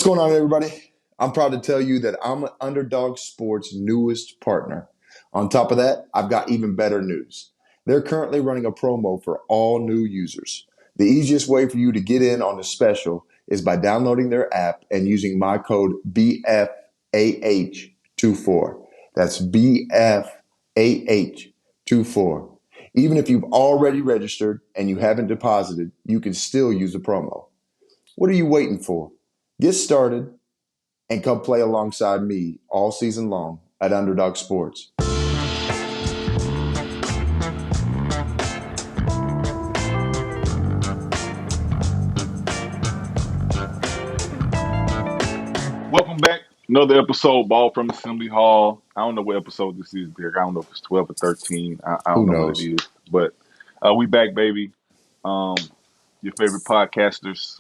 What's going on, everybody? I'm proud to tell you that I'm Underdog Sports' newest partner. On top of that, I've got even better news. They're currently running a promo for all new users. The easiest way for you to get in on the special is by downloading their app and using my code BFAH24. That's BFAH24. Even if you've already registered and you haven't deposited, you can still use the promo. What are you waiting for? Get started and come play alongside me all season long at Underdog Sports. Welcome back. Another episode, Ball from Assembly Hall. I don't know what episode this is, Derek. I don't know if it's 12 or 13. I Who don't know what it knows? is. But we back, baby. Your favorite podcasters.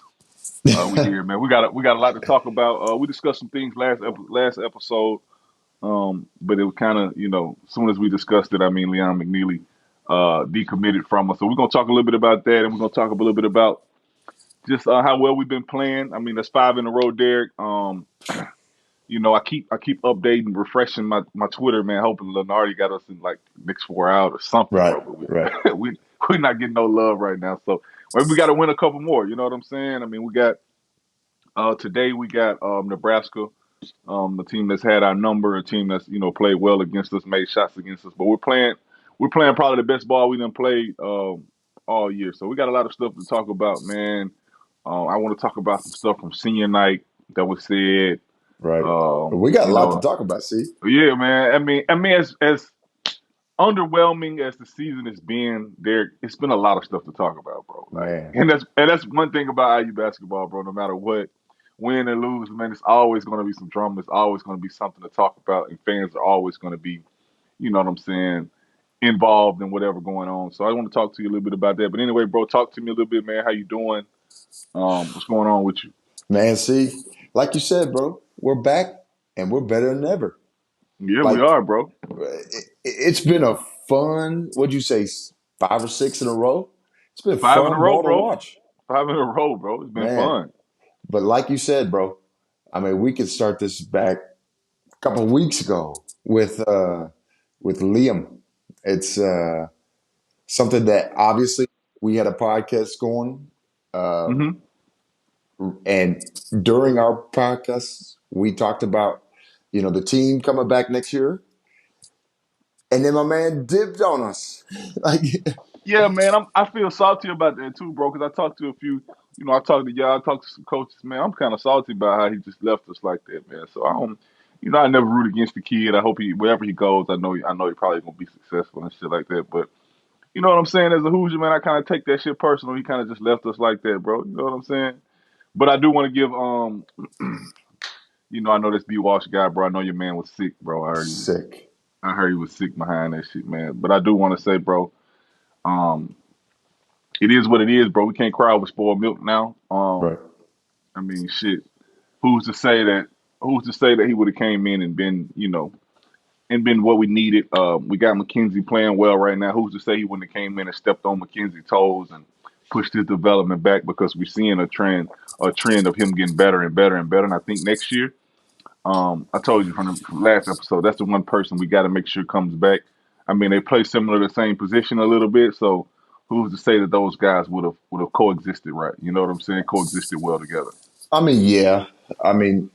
We here, man. We got a lot to talk about. We discussed some things last episode. But it was kind of, as soon as we discussed it, Liam McNeeley decommitted from us. So we're gonna talk a little bit about that, and we're gonna talk a little bit about just how well we've been playing. That's 5 in a row, Derek. I keep updating, refreshing my Twitter, man, hoping Lenardi got us in like next 4 hours or something, Right, bro. But right. we're not getting no love right now. So maybe we got to win a couple more. You know what I'm saying? We got today we got Nebraska, a team that's had our number, a team that's played well against us, made shots against us. But we're playing probably the best ball we done played all year. So we got a lot of stuff to talk about, man. I want to talk about some stuff from senior night that was said. Right. We got a lot to You talk about, see? yeah, man. As underwhelming as the season has been, it's been a lot of stuff to talk about, bro. Man. And that's one thing about IU basketball, bro. No matter what, win or lose, man, it's always going to be some drama. It's always going to be something to talk about, and fans are always going to be, you know what I'm saying, involved in whatever going on. So I want to talk to you a little bit about that. But anyway, bro, talk to me a little bit, man. How you doing? What's going on with you? Man, see, like you said, bro, we're back and we're better than ever. Yeah, we Like, are, bro. it's been a fun, what'd you say, 5 or 6 in a row? It's been 5 in a fun row, ball to bro. watch. 5 in a row, bro. It's been Man. fun. But like you said, bro, we could start this back a couple of weeks ago with Liam. It's something that obviously we had a podcast going, Mm-hmm. and during our podcast we talked about the team coming back next year, and then my man dipped on us. Like, Yeah, man, I feel salty about that too, bro. Because I talked to a few, I talked to y'all, I talked to some coaches, man. I'm kind of salty about how he just left us like that, man. So I don't, I never root against the kid. I hope wherever he goes, I know he probably gonna be successful and shit like that. But you know what I'm saying? As a Hoosier, man, I kind of take that shit personal. He kind of just left us like that, bro. You know what I'm saying? But I do want to give, I know this B Walsh guy, bro. I know your man was sick, bro. sick. I heard he was sick behind that shit, man. But I do want to say, bro, um, it is what it is, bro. We can't cry over spoiled milk now. Right. Shit. Who's to say that? Who's to say that he would have came in and been, and been what we needed? We got McKenzie playing well right now. Who's to say he wouldn't have came in and stepped on McKenzie's toes and pushed his development back? Because we're seeing a trend of him getting better and better and better. And I think next year, I told you from the last episode, that's the one person we got to make sure comes back. They play similar to the same position a little bit, so who's to say that those guys would have coexisted right? You know what I'm saying? Coexisted well together. Yeah. I mean,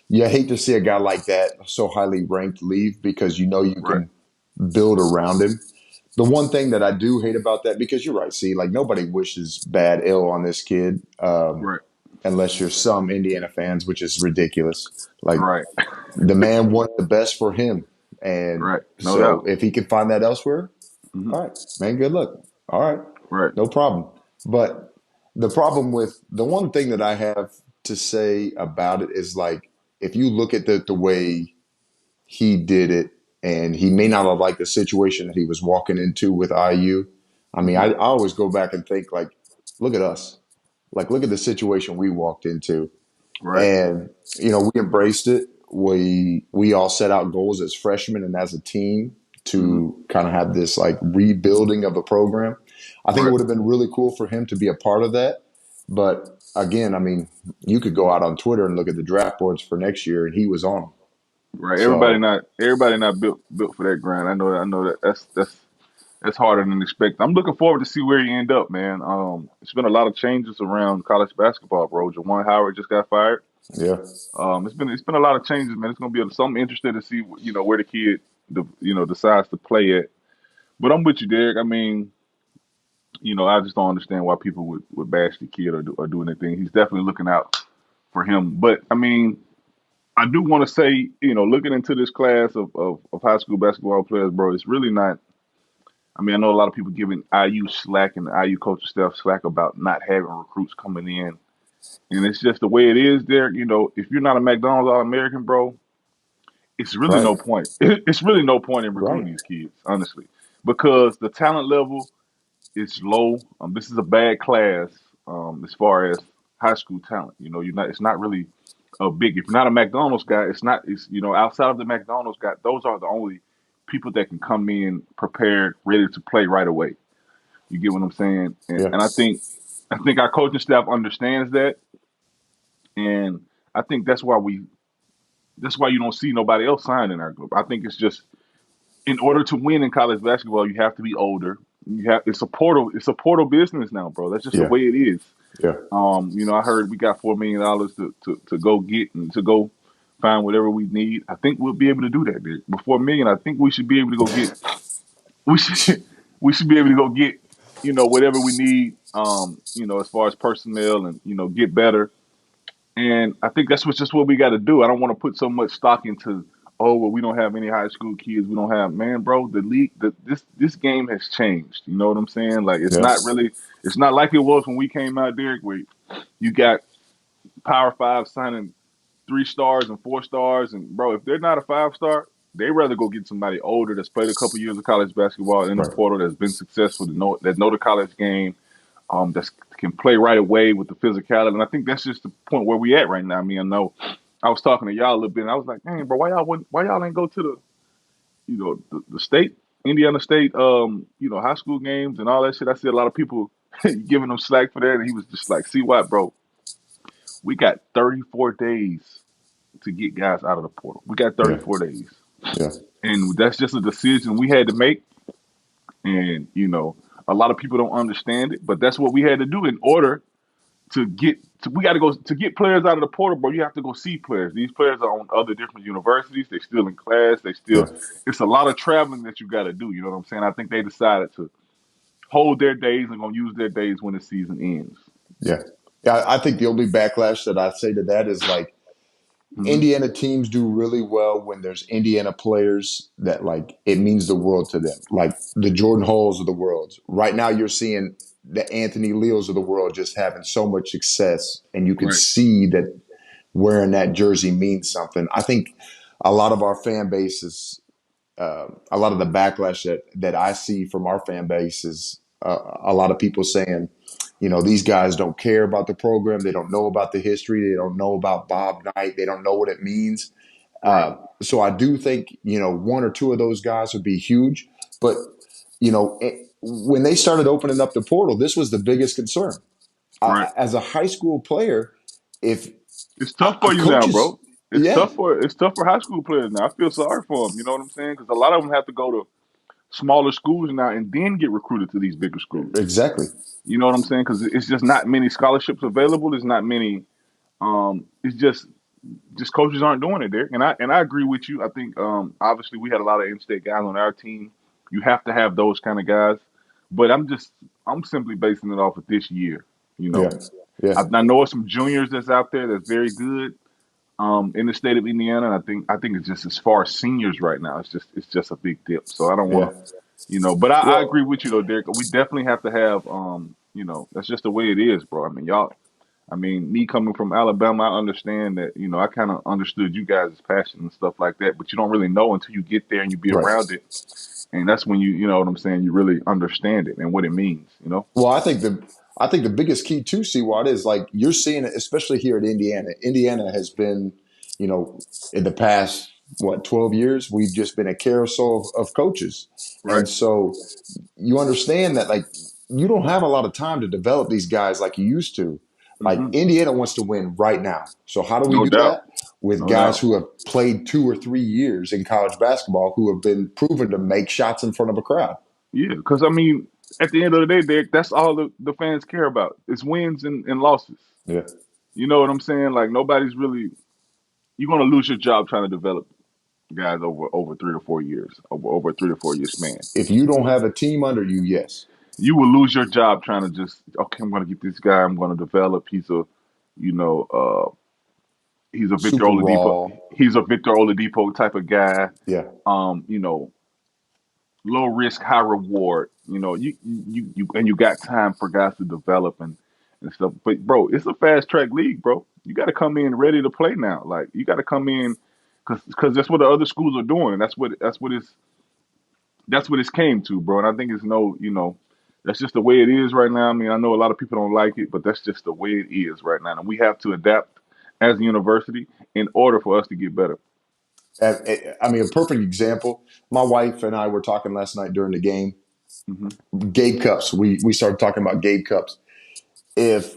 you hate to see a guy like that so highly ranked leave, because you Right. can build around him. The one thing that I do hate about that, because you're right, see, like, nobody wishes bad ill on this kid, Right. unless you're some Indiana fans, which is ridiculous. Like, Right. the man wanted the best for him. And Right. No so doubt. if he can find that elsewhere, Hmm. all right, man, good luck. All right, Right. no problem. But the one thing that I have to say about it is, like, if you look at the way he did it, and he may not have liked the situation that he was walking into with IU. Hmm. I always go back and think, like, look at us. Like, look at the situation we walked into. Right. And, we embraced it. We all set out goals as freshmen and as a team Hmm. to kind of have this, like, rebuilding of a program. I think it Right. would have been really cool for him to be a part of that. But again, I mean, you could go out on Twitter and look at the draft boards for next year, and he was on them. Right. So Everybody not built for that grind. I know that that's harder than expected. I'm looking forward to see where he end up, man. It's been a lot of changes around college basketball, bro. Jawan Howard just got fired. yeah, It's been a lot of changes, man. It's gonna be something interesting to see, where the kid, decides to play at. But I'm with you, Derek. I mean, I just don't understand why people would bash the kid or do anything. He's definitely looking out for him. But I mean, I do want to say, looking into this class of high school basketball players, bro, it's really not. I mean, I know a lot of people giving IU slack and the IU coaching staff slack about not having recruits coming in. And it's just the way it is, Derek. If you're not a McDonald's All American, bro, it's really right, no point. It's really no point in right, recruiting these kids, honestly, because the talent level is low. This is a bad class as far as high school talent. You're not. It's not really a big. If you're not a McDonald's guy, it's not. It's outside of the McDonald's guy, those are the only people that can come in prepared, ready to play right away. You get what I'm saying? And, yeah, and I think our coaching staff understands that, and I think that's why you don't see nobody else sign in our group. I think it's just in order to win in college basketball, you have to be older. It's a portal business now, bro. That's just the yeah, way it is. yeah, I heard we got $4 million to go get and to go find whatever we need. I think we'll be able to do that, dude. With $4 million, I think we should be able to go get we should we should be able to go get whatever we need. As far as personnel and get better. And I think that's just what we got to do. I don't want to put so much stock into, oh, well, we don't have any high school kids. We don't have, man, bro. The league, this game has changed. You know what I'm saying? Like yeah, it's not like it was when we came out, Derek. Where you got Power Five signing 3 stars and 4 stars, and bro, if they're not a 5 star, they rather go get somebody older that's played a couple years of college basketball in the right, portal that's been successful, that know the college game, that can play right away with the physicality. And I think that's just the point where we at right now. I mean, I know I was talking to y'all a little bit, and I was like, "Dang, bro, why y'all ain't go to the state, Indiana State, high school games and all that shit?" I see a lot of people giving them slack for that, and he was just like, "See what, bro? We got 34 days to get guys out of the portal. We got yeah, 34 days, yeah, and that's just a decision we had to make." And a lot of people don't understand it, but that's what we had to do in order we got to go to get players out of the portal, bro. You have to go see players. These players are on other different universities. They're still in class. yeah, It's a lot of traveling that you got to do. You know what I'm saying? I think they decided to hold their days and gonna use their days when the season ends. yeah. Yeah, I think the only backlash that I say to that is like Hmm. Indiana teams do really well when there's Indiana players that like it means the world to them, like the Jordan Halls of the world. Right now, you're seeing the Anthony Leos of the world just having so much success, and you can Right, see that wearing that jersey means something. I think a lot of our fan base is a lot of the backlash that I see from our fan base is a lot of people saying, these guys don't care about the program. They don't know about the history. They don't know about Bob Knight. They don't know what it means. right, So I do think, one or two of those guys would be huge. But, when they started opening up the portal, this was the biggest concern. right. As a high school player, if It's tough for you now, coaches, bro. yeah, It's tough for high school players now. I feel sorry for them. You know what I'm saying? Because a lot of them have to go to smaller schools now and then get recruited to these bigger schools. exactly. You know what I'm saying? Because it's just not many scholarships available. There's not many. It's just coaches aren't doing it, Derek. And I agree with you. I think obviously we had a lot of in-state guys on our team. You have to have those kind of guys. But I'm simply basing it off of this year. You Yeah, know, yeah, I know some juniors that's out there that's very good in the state of Indiana. And I think it's just as far as seniors right now, it's just a big dip. So I don't want yeah. to. But I agree Well, with you though, Derek. We definitely have to have, that's just the way it is, bro. I mean, y'all. I mean, me coming from Alabama, I understand that. I kind of understood you guys' passion and stuff like that, but you don't really know until you get there and you be right. around it, and that's when you know what I'm saying. You really understand it and what it means. Well, I think the biggest key to CWAT is like you're seeing it, especially here at Indiana. Indiana has been, in the past 12 years, we've just been a carousel of coaches, Right. and so you understand that like you don't have a lot of time to develop these guys like you used to. Like Hmm. Indiana wants to win right now. So how do we No do doubt. that? With No guys doubt. who have played 2 or 3 years in college basketball who have been proven to make shots in front of a crowd. Yeah, because I mean, at the end of the day, Derek, that's all the fans care about. It's wins and losses. Yeah. You know what I'm saying? Like nobody's really you're gonna lose your job trying to develop guys over 3 to 4 years, over a 3 to 4 year span. If you don't have a team under you, yes. You will lose your job trying to just okay, I'm gonna get this guy, I'm gonna develop. You know, he's a Victor Super Oladipo, raw. he's a Victor Oladipo type of guy. Yeah. You know, low risk, high reward. You know, you and you got time for guys to develop and stuff. But bro, it's a fast track league, bro. You got to come in ready to play now. Like you got to come in because that's what the other schools are doing, and that's what it's came to, bro. And I think it's that's just the way it is right now. I mean, I know a lot of people don't like it, but that's just the way it is right now, and we have to adapt as a university in order for us to get better. I mean, a perfect example. My wife and I were talking last night during the game. Hmm. Gabe Cups. We started talking about Gabe Cups. If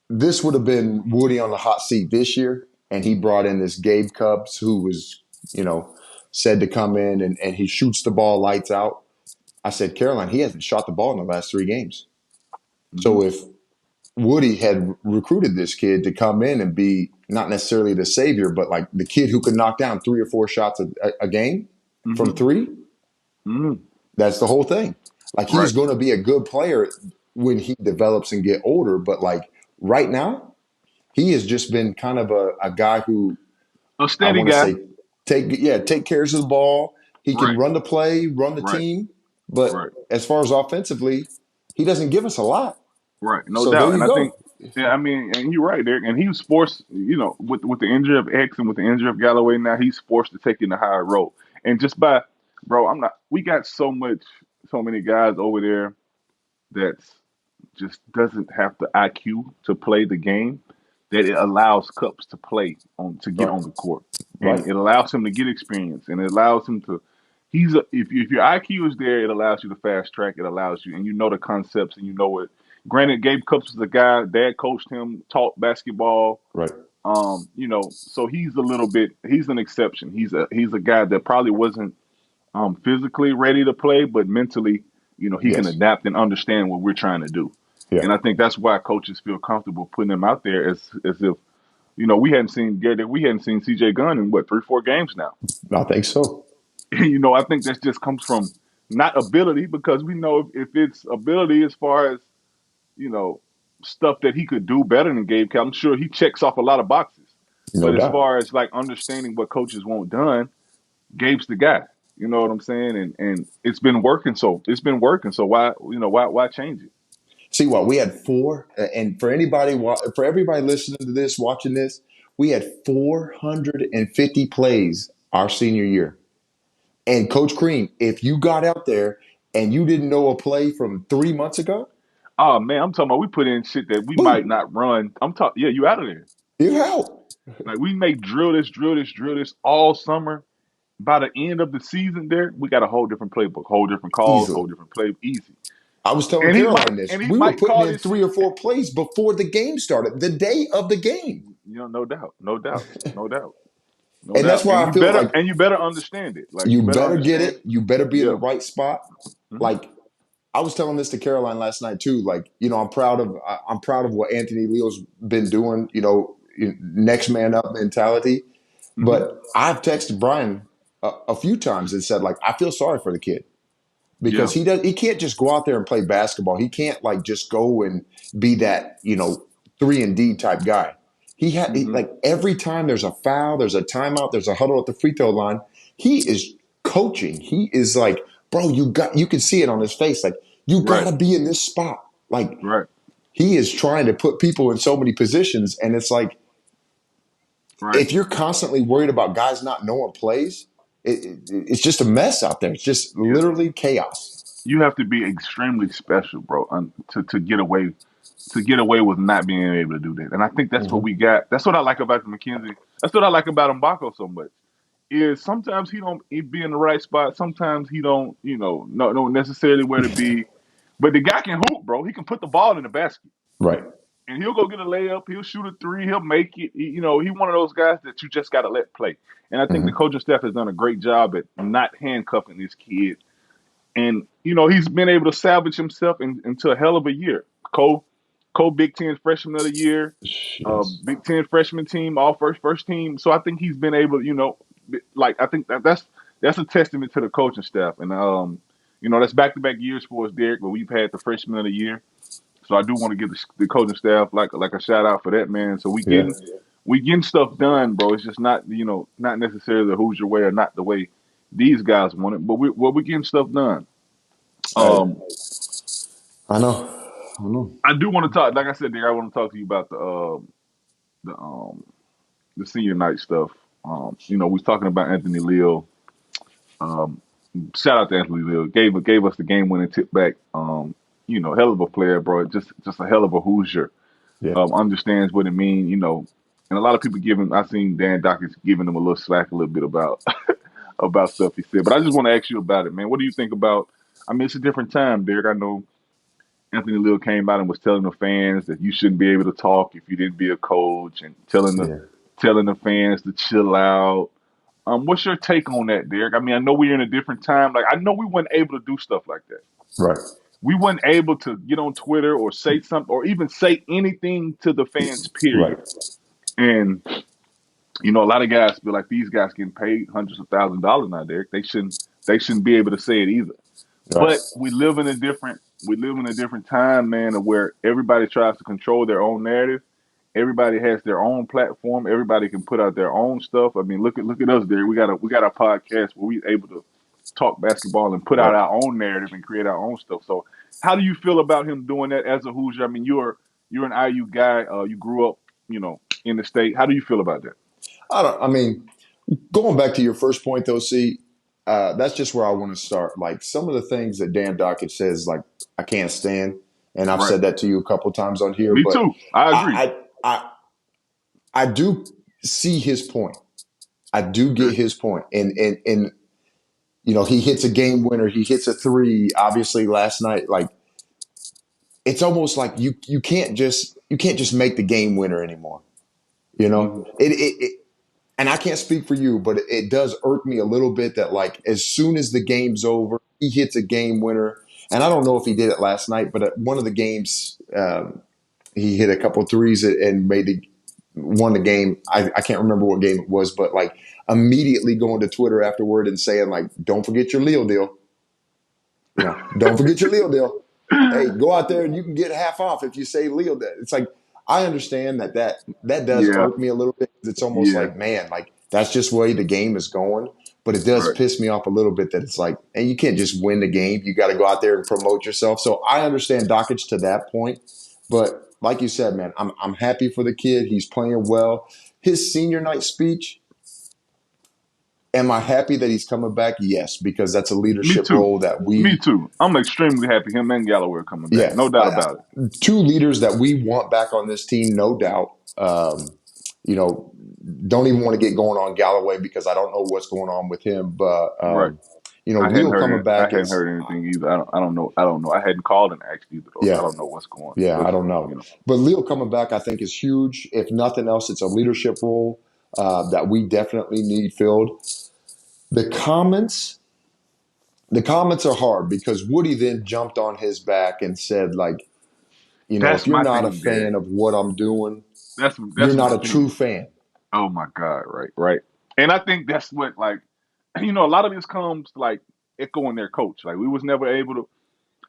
this would have been Woody on the hot seat this year, and he brought in this Gabe Cubs who was, you know, said to come in and he shoots the ball lights out. I said, Caroline, he hasn't shot the ball in the last 3 games. Hmm. So if Woody had recruited this kid to come in and be not necessarily the savior, but like the kid who could knock down 3 or 4 shots a game from Hmm. three, Hmm. that's the whole thing. Like Right. he's going to be a good player when he develops and get older, but like right now, he has just been kind of a guy who A I steady want to guy. say take cares of the ball. He can Right. run the play, run the Right. team, but Right. as far as offensively, he doesn't give us a lot. Right. No So there doubt. you And I think, go. yeah, I mean, and you're right, Derek. And he was forced, with the injury of X and with the injury of Galloway now, he's forced to take in the higher role. And just by, bro, we got so many guys over there that's just doesn't have the IQ to play the game that it allows Cups to get Right, on the court, right, and it allows him to get experience, and it allows him to. If your IQ is there, it allows you to fast track. It allows you, and you know the concepts, and you know what. Granted, Gabe Cups is a guy. Dad coached him, taught basketball. right. So he's an exception. He's a guy that probably wasn't physically ready to play, but mentally, he can Yes, adapt and understand what we're trying to do. yeah. And I think that's why coaches feel comfortable putting him out there as if we hadn't seen CJ Gunn in what 3 4 games now. I think so. And I think that just comes from not ability because we know if it's ability as far as you know stuff that he could do better than Gabe Cal, I'm sure he checks off a lot of boxes. No But as doubt. far as like understanding what coaches want done, Gabe's the guy. You know what I'm saying? And it's been working. So it's been working. So why change it? See what we had four, and for everybody listening to this, watching this, we had 450 plays our senior year. And Coach Cream, if you got out there and you didn't know a play from 3 months ago, Oh man, I'm talking about we put in shit that we might boom, not run. I'm talking, yeah, you out of there. you're out. Like we may drill this all summer. By the end of the season, there we got a whole different playbook, whole different calls, Easily. whole different play, easy. I was telling And he might Caroline this. and he We were might putting call in this three shit. or four plays before the game started, the day of the game. No doubt, no doubt, no doubt, no And that's doubt. why I feel like And you better understand it. Like you you better better get understand. it. You better be in the Yeah. right spot. Hmm. Like I was telling this to Caroline last night too. Like, I'm proud of what Anthony Leo's been doing, next man up mentality. Hmm. But I've texted Brian a few times and said, like, I feel sorry for the kid Yeah. because he can't just go out there and play basketball. He can't like just go and be that, 3 and D type guy. Hmm. Like every time there's a foul, there's a timeout, there's a huddle at the free throw line, he is coaching. He is like, bro, you can see it on his face. Like, you Right. gotta be in this spot. Like Right. he is trying to put people in so many positions. And it's like, Right. if you're constantly worried about guys not knowing plays, it's just a mess out there. It's just Yeah. literally chaos. You have to be extremely special, bro, to get away with not being able to do that. And I think that's what Mm-hmm. we got. That's what I like about McKenzie. That's what I like about Mbako so much. Is sometimes he be in the right spot. Sometimes he don't, know necessarily where to be. But the guy can hoop, bro. He can put the ball in the basket. Right. and he'll go get a layup. He'll shoot a three. He'll make it. He's one of those guys that you just got to let play. And I think the Mm-hmm. coaching staff has done a great job at not handcuffing this kid. And he's been able to salvage himself into a hell of a year. Big Ten freshman of the year, Yes. Big Ten freshman team, all first team. So I think he's been able, I think that's a testament to the coaching staff. And that's back to back years for us, Derek. But we've had the freshman of the year. So I do want to give the coaching staff like a shout out for that, man. So Yeah. we getting stuff done, bro. It's just not not necessarily the Hoosier way or not the way these guys want it, but we getting stuff done. Hey, Um, I know. I know. I do want to talk, like I said, Derek. I want to talk to you about the um the senior night stuff. We was talking about Anthony Leal. Um, Shout out to Anthony Leal. Gave us the game winning tip back. Hell of a player, bro. Just a hell of a Hoosier. Yeah. Understands what it means, and a lot of people I seen Dan Dockets giving him a little slack a little bit about about stuff he said. But I just want to ask you about it, man. What do you think about? I mean, it's a different time, Derek. I know Anthony Leal came out and was telling the fans that you shouldn't be able to talk if you didn't be a coach, and Yeah. telling the fans to chill out. What's your take on that, Derek? I mean, I know we're in a different time. Like, I know we weren't able to do stuff like that. Right. We weren't able to get on Twitter or say something or even say anything to the fans, Right. period. And a lot of guys feel like these guys getting paid hundreds of thousands of dollars now, Derek. They shouldn't be able to say it either. Right. But we live in a different time, man, of where everybody tries to control their own narrative. Everybody has their own platform. Everybody can put out their own stuff. I mean, look at us, Derek. We got a podcast where we're able to talk basketball and put out Right. our own narrative and create our own stuff. So, how do you feel about him doing that as a Hoosier? I mean, you're an IU guy. You grew up, in the state. How do you feel about that? I mean, going back to your first point, though, see, that's just where I want to start. Like some of the things that Dan Dockett says, like I can't stand, and I've Right. said that to you a couple of times on here. Me But too. I agree. I do see his point. I do Okay. get his point, and he hits a game winner. He hits a three. Obviously, last night, like it's almost like you can't just make the game winner anymore. You Hmm. know, and I can't speak for you, but it does irk me a little bit that like as soon as the game's over, he hits a game winner. And I don't know if he did it last night, but at one of the games, he hit a couple threes and won the game. I can't remember what game it was, but like immediately going to Twitter afterward and saying like, "Don't forget your Leo deal. Don't forget your Leo deal. Hey, go out there and you can get half off if you say Leo." It's like I understand that does Yeah. irk me a little bit. It's almost Yeah. like, man, like that's just the way the game is going. But it does Right. piss me off a little bit that it's like, and you can't just win the game. You got to go out there and promote yourself. So I understand Dockage to that point. But like you said, man, I'm happy for the kid. He's playing well. His senior night speech, am I happy that he's coming back? Yes, because that's a Me leadership too. role that Me we too. I'm extremely happy him and Galloway are coming back. yeah, No doubt about it. two leaders that we want back on this team, no doubt. You know, don't even want to get going on Galloway because I don't know what's going on with him. But Right. Leo coming I back hadn't is heard anything either. I don't know. I don't know. I hadn't called and asked either though, so I yeah, don't know yeah. I what's don't know, but Leo coming back, I think, is huge. If nothing else, it's a leadership role that we definitely need filled. The comments. The comments are hard because Woody then jumped on his back and said, like, That's if you're my not a thing, Derek. fan of what I'm doing, you're That's not my a true thing. fan. Oh my God, right, right. And I think that's what like a lot of this comes like echoing their coach. Like we was never able to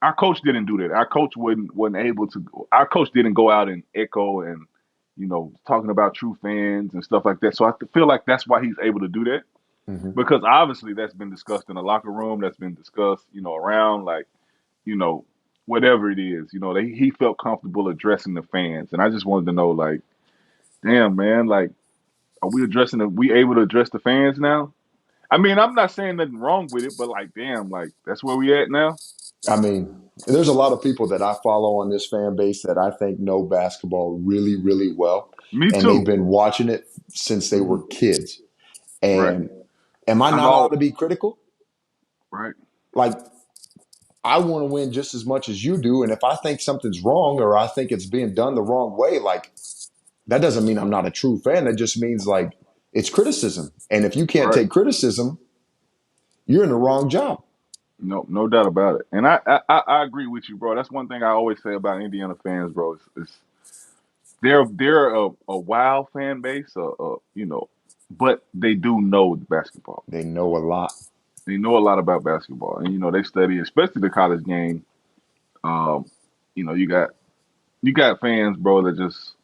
our coach didn't do that. Our coach wasn't able to our coach didn't go out and echo and talking about true fans and stuff like that. So I feel like that's why he's able to do that. Mm-hmm. Because obviously that's been discussed in the locker room, that's been discussed, around like, you know, whatever it is, he felt comfortable addressing the fans. And I just wanted to know, like, damn, man, like, are we able to address the fans now? I mean, I'm not saying nothing wrong with it, but like, damn, like, that's where we at now. I mean, there's a lot of people that I follow on this fan base that I think know basketball really, really well. Me And they've too. been watching it since they Hmm. were kids. Right. And am I I've not allowed all to be critical? right. Like, I want to win just as much as you do. And if I think something's wrong or I think it's being done the wrong way, like that doesn't mean I'm not a true fan. That just means like it's criticism. And if you can't Right. take criticism, you're in the wrong job. No doubt about it. And I agree with you, bro. That's one thing I always say about Indiana fans, bro. Is they're a wild fan base, but they do know basketball. They know a lot. They know a lot about basketball, and they study, especially the college game. Um, you got fans, bro, that just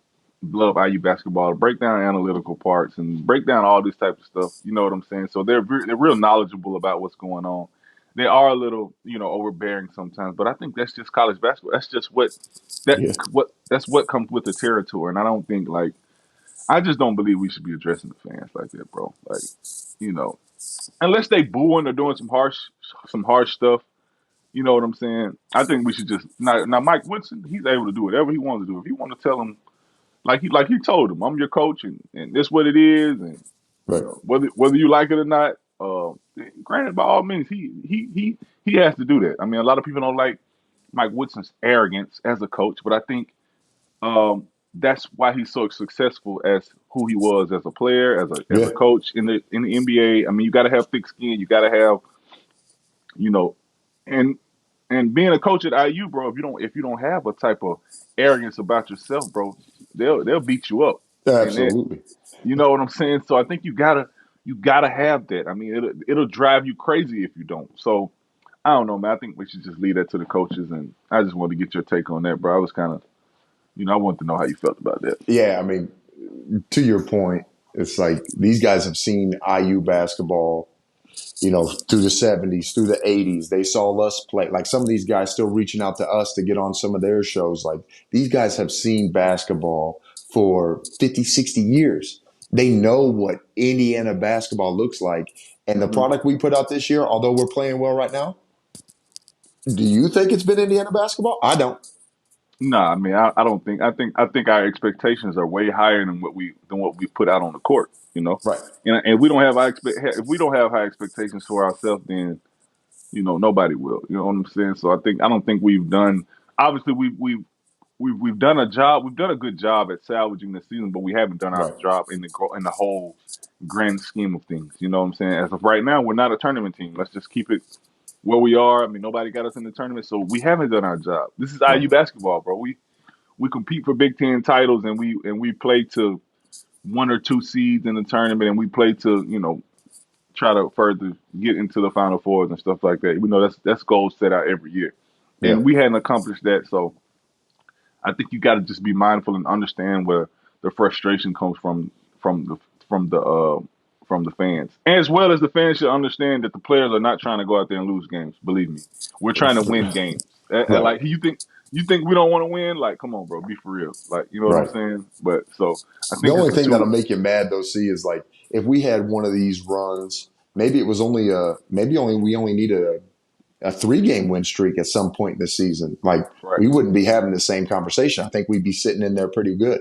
love IU basketball, to break down analytical parts and break down all this type of stuff. You know what I'm saying? So they're real knowledgeable about what's going on. They are a little, overbearing sometimes, but I think that's just college basketball. That's just Yeah. that's what comes with the territory. And I don't think I just don't believe we should be addressing the fans like that, bro. Like, you know, unless they booing or doing some harsh stuff. You know what I'm saying? I think we should just now Mike Woodson, he's able to do whatever he wants to do. If you want to tell him like he told him, I'm your coach and this what it is, and Right. whether you like it or not. Granted, by all means, he has to do that. I mean, a lot of people don't like Mike Woodson's arrogance as a coach, but I think that's why he's so successful as who he was as a player, as a Yeah. coach in the NBA. I mean, you got to have thick skin. You got to have you know, and and being a coach at IU, bro, if you don't have a type of arrogance about yourself, bro, they'll beat you up, and that Absolutely. you know what I'm saying. So I think you gotta have that. I mean, it'll drive you crazy if you don't. So I don't know, man. I think we should just leave that to the coaches, and I just wanted to get your take on that, bro. I was kind of, I wanted to know how you felt about that. Yeah. I mean, to your point, it's like these guys have seen IU basketball, through the 70s, through the 80s. They saw us play. Like some of these guys still reaching out to us to get on some of their shows. Like these guys have seen basketball for 50, 60 years. They know what Indiana basketball looks like. And the hmm product we put out this year, although we're playing well right now, do you think it's been Indiana basketball? I don't. Nah, I mean, I don't think. I think our expectations are way higher than what we put out on the court. Right. And we don't have if we don't have high expectations for ourselves, then nobody will. You know what I'm saying? So I don't think we've done. Obviously, we've done a job. We've done a good job at salvaging the season, but we haven't done our Right. job in the whole grand scheme of things. You know what I'm saying? As of right now, we're not a tournament team. Let's just keep it where we are. I mean, nobody got us in the tournament, so we haven't done our job. This is Right. IU basketball, bro. We compete for Big Ten titles, and we play to one or two seeds in the tournament, and we play to try to further get into the Final Fours and stuff like that. We know that's goals set out every year, Yeah. and we hadn't accomplished that. So I think you got to just be mindful and understand where the frustration comes from the from the uh, from the fans, as well as the fans should understand that the players are not trying to go out there and lose games. Believe me, we're trying to win games. And Right. like you think we don't want to win? Like, come on, bro, be for real. Like, you know what I'm Right. saying? But so I The think it's only the thing that'll two. make you mad though, see, is like if we had one of these runs, maybe it was only we only needed a 3 game win streak at some point in the season. Like Right, we wouldn't be having the same conversation. I think we'd be sitting in there pretty good.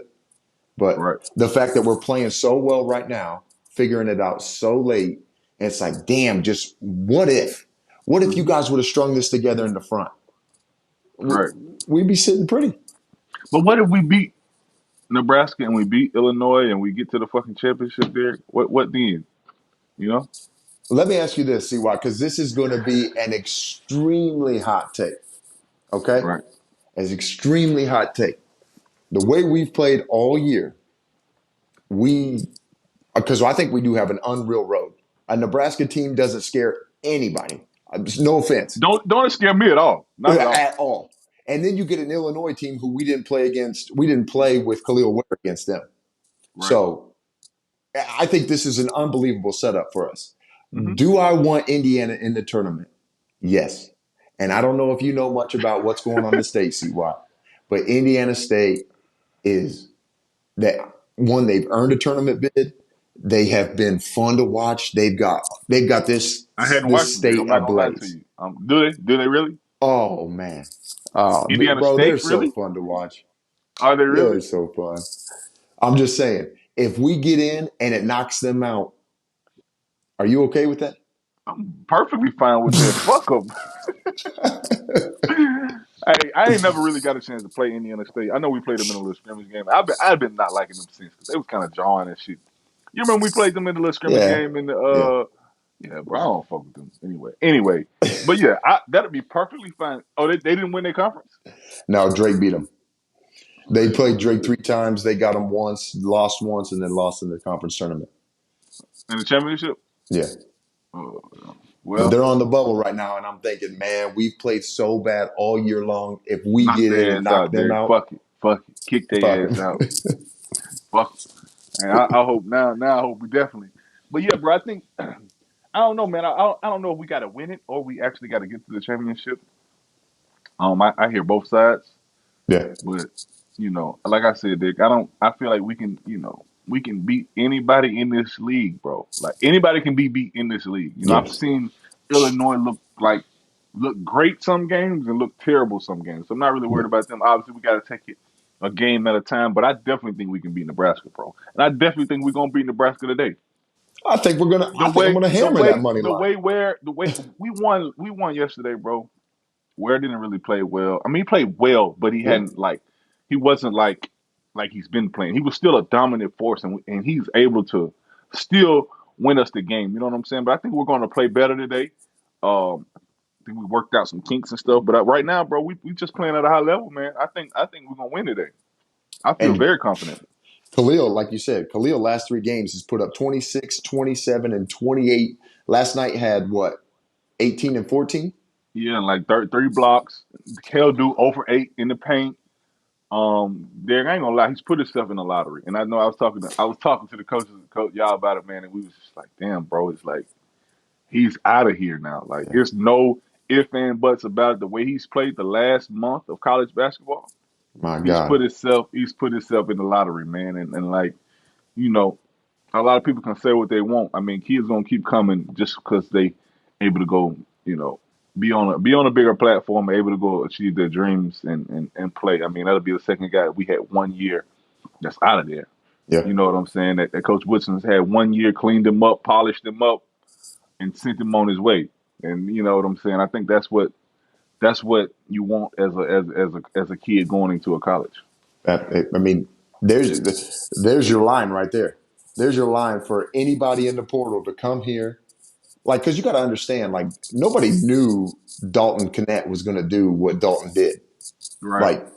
But right. the fact that we're playing so well right now, figuring it out so late, and it's like, damn, just what if? What if you hmm guys would have strung this together in the front? Right. We'd be sitting pretty. But what if we beat Nebraska and we beat Illinois and we get to the fucking championship there? What then? You know? Let me ask you this, CY, because this is going to be an extremely hot take. Okay? Right. An extremely hot take. The way we've played all year, we because I think we do have an unreal road. A Nebraska team doesn't scare anybody. No offense Don't scare me at all. Not at all. at all. And then you get an Illinois team who we didn't play against. We didn't play with Khalil Ware against them. Right. So I think this is an unbelievable setup for us. hmm Do I want Indiana in the tournament? Yes. And I don't know if you know much about what's going on in the state, CY, but Indiana State is that one. They've earned a tournament bid. They have been fun to watch. They've got I hadn't watched this them yet. state I'm not gonna lie to ablaze. you. Do they? Do they really? Oh man, oh Indiana bro, they're State, so really? fun to watch. Are they They're really? so fun. I'm just saying, if we get in and it knocks them out, are you okay with that? I'm perfectly fine with that. Fuck them. Hey, I ain't never really got a chance to play Indiana State. I know we played them in a little scrimmage game. I've been not liking them since because they was kind of drawing and shit. You remember we played them in the little scrimmage Yeah, game in the yeah. yeah, bro. I don't fuck with them anyway. But yeah, that'd be perfectly fine. Oh, they didn't win their conference. Now Drake beat them. They Okay, played well Drake shit. 3 times. They got him once, and then lost in the conference tournament. In the championship. Yeah. Oh, But well, they're on the bubble right now, and I'm thinking, man, we've played so bad all year long. If we knock get in their and ass knock out, them Derek. out, Fuck it, kick fuck their ass 'em. out. Fuck. And I hope now. I hope we definitely. But yeah, bro. I think I don't know, man. I don't know if we got to win it or we actually got to get to the championship. I hear both sides, Yeah, but like I said, Dick, I don't. I feel like we can, we can beat anybody in this league, bro. Like anybody can be beat in this league. I've yes. seen Illinois look great some games and look terrible some games. So I'm not really worried about them. Obviously, we got to take it a game at a time. But I definitely think we can beat Nebraska, bro. And I definitely think we're gonna beat Nebraska today. I think I'm gonna hammer that money line. The way we won yesterday, bro. Ware didn't really play well. I mean, he played well, but Yeah. he wasn't like he's been playing. He was still a dominant force, and he's able to still win us the game. You know what I'm saying? But I think we're going to play better today. I think we worked out some kinks and stuff. But right now, bro, we just playing at a high level, man. I think we're gonna win today. I feel And very confident. Khalil, like you said, Khalil last 3 games has put up 26, 27, and 28. Last night had what, 18 and 14? Yeah, and like three blocks. Hell do over 8 in the paint. Derek, I ain't gonna lie, he's put himself in the lottery. And I know I was talking to the coaches, y'all about it, man, and we was just like, damn, bro, it's like he's out of here now. Like, Yeah. there's no if and buts about it. The way he's played the last month of college basketball, My he's God. put himself in the lottery, man. And like, you know, a lot of people can say what they want. I mean, kids gonna keep coming just because they able to go, be on a bigger platform, able to go achieve their dreams and play. I mean, that'll be the second guy we had 1 year that's out of there. Yeah. You know what I'm saying? That Coach Woodson's had 1 year, cleaned him up, polished him up, and sent him on his way. And you know what I'm saying? I think that's what you want as a kid going into a college. I mean, there's your line right there. There's your line for anybody in the portal to come here. Like, because you got to understand, like, nobody knew Dalton Connect was going to do what Dalton did. Right. Like,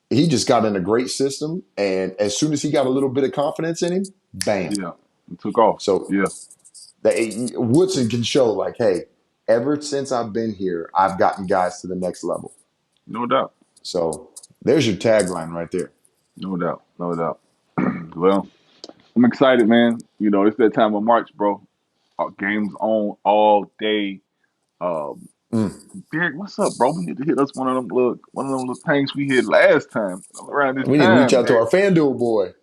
he just got in a great system, and as soon as he got a little bit of confidence in him, bam. Yeah. It took off. So Yeah. Woodson can show, like, hey, ever since I've been here, I've gotten guys to the next level. No doubt. So there's your tagline right there. No doubt. No doubt. Well, I'm excited, man. It's that time of March, bro. Games on all day. Um, Mm. Derek, what's up, bro? We need to hit us one of them little things we hit last time around this We need to reach time, out to Derek. our FanDuel boy.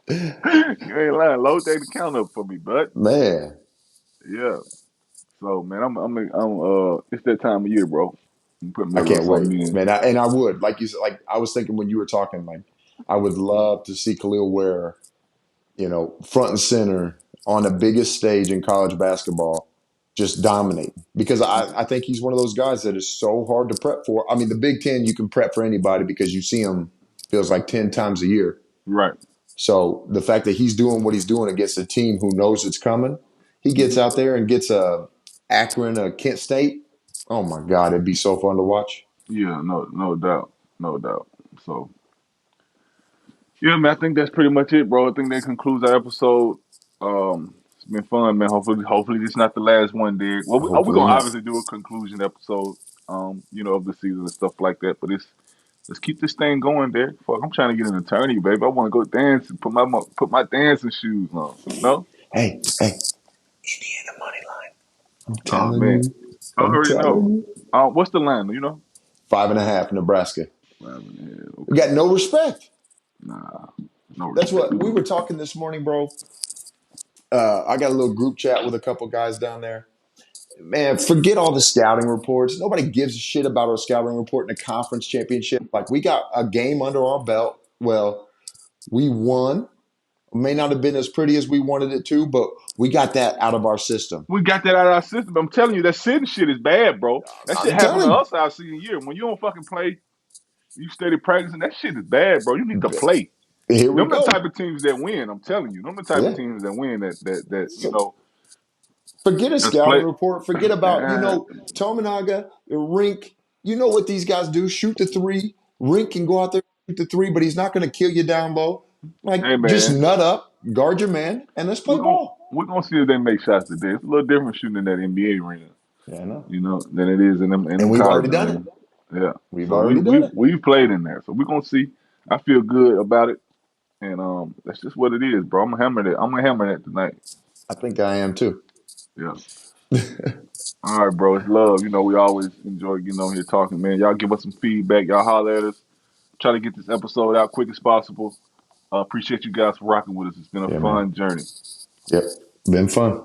You ain't lying. Load that account up for me, bud. Man, Yeah. So, man, it's that time of year, bro. You put me I a little can't wait, something in. man. And I would, like you said, like I was thinking when you were talking, like I would love to see Khalil Ware, front and center on the biggest stage in college basketball, just dominate. Because I think he's one of those guys that is so hard to prep for. I mean, the Big Ten, you can prep for anybody because you see him feels like 10 times a year. Right. So the fact that he's doing what he's doing against a team who knows it's coming, he gets Hmm. out there and gets a Akron, a Kent State. Oh my God, it'd be so fun to watch. Yeah, no doubt. No doubt. So, yeah, man, I think that's pretty much it, bro. I think that concludes our episode. It's been fun, man. Hopefully this is not the last one, Derek. Well, we're Hopefully gonna not. obviously do a conclusion episode, of the season and stuff like that. But let's keep this thing going, Derek. Fuck, I'm trying to get an attorney, baby. I want to go dance and put my dancing shoes on. No? Hey, should be in the money line. I'm Oh telling man, you. I I'm already telling know. you. What's the line? You know? 5.5, Nebraska. We Okay. got no respect. Nah, no That's respect. what we were talking this morning, bro. I got a little group chat with a couple guys down there. Man, forget all the scouting reports. Nobody gives a shit about our scouting report in the conference championship. Like, we got a game under our belt. Well, we won, May not have been as pretty as we wanted it to, but we got that out of our system. We got that out of our system. I'm telling you, that sitting shit is bad, bro. That shit I'm happened to telling us our senior year. When you don't fucking play, you steady practicing. That shit is bad, bro. You need to you, play. here we Them the type go. of teams that win. I'm telling you, them the type of Yeah. teams that win. That you So know forget a just scouting play. report. Forget about, Tominaga, Rink. You know what these guys do? Shoot the three. Rink can go out there and shoot the three, but he's not going to kill you down low. Like, Hey just man, nut up, guard your man, and let's we're play gonna ball. we're gonna see if they make shots today. It's a little different shooting in that NBA arena, Yeah, I know. than it is in And them we've already college done it. arenas. Yeah. We've So we already we done it. we've played in there. So we're gonna see. I feel good about it. And that's just what it is, bro. I'm gonna hammer that. I'm gonna hammer that tonight. I think I am too. Yeah. All right, bro. It's love. We always enjoy getting on here talking, man. Y'all give us some feedback. Y'all holler at us. Try to get this episode out quick as possible. Appreciate you guys for rocking with us. It's been a Yeah, man. fun journey. Yep. Been fun.